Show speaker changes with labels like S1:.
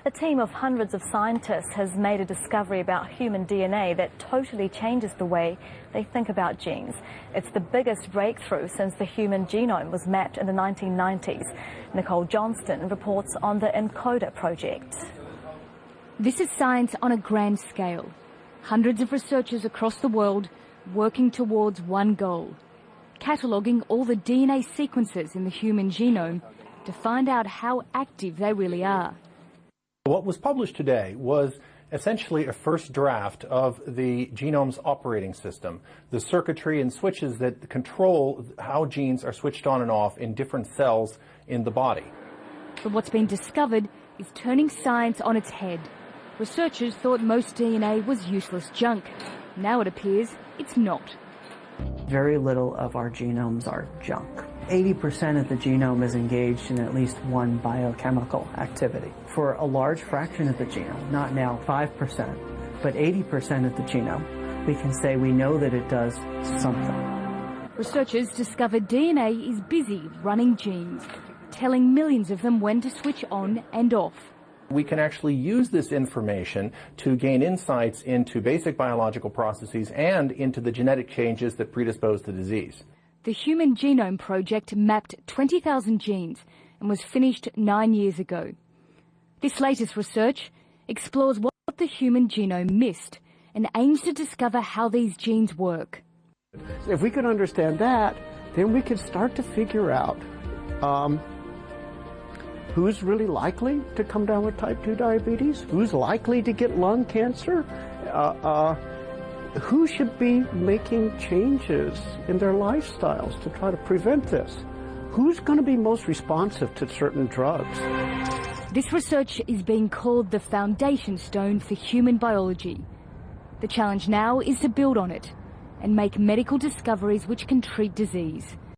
S1: A team of hundreds of scientists has made a discovery about human DNA that totally changes the way they think about genes. It's the biggest breakthrough since the human genome was mapped in the 1990s. Nicole Johnston reports on the ENCODER project.
S2: This is science on a grand scale. Hundreds of researchers across the world working towards one goal: cataloguing all the DNA sequences in the human genome to find out how active they really are.
S3: What was published today was essentially a first draft of the genome's operating system, the circuitry and switches that control how genes are switched on and off in different cells in the body.
S2: But what's been discovered is turning science on its head. Researchers thought most DNA was useless junk. Now it appears it's not.
S4: Very little of our genomes are junk. 80% of the genome is engaged in at least one biochemical activity. For a large fraction of the genome, not now 5%, but 80% of the genome, we can say we know that it does something.
S2: Researchers discovered DNA is busy running genes, telling millions of them when to switch on and off.
S3: We can actually use this information to gain insights into basic biological processes and into the genetic changes that predispose to disease.
S2: The Human Genome Project mapped 20,000 genes and was finished 9 years ago. This latest research explores what the human genome missed and aims to discover how these genes work.
S5: If we could understand that, then we could start to figure out who's really likely to come down with type 2 diabetes, who's likely to get lung cancer, who should be making changes in their lifestyles to try to prevent this, who's going to be most responsive to certain drugs.
S2: This research is being called the foundation stone for human biology. The challenge now is to build on it and make medical discoveries which can treat disease.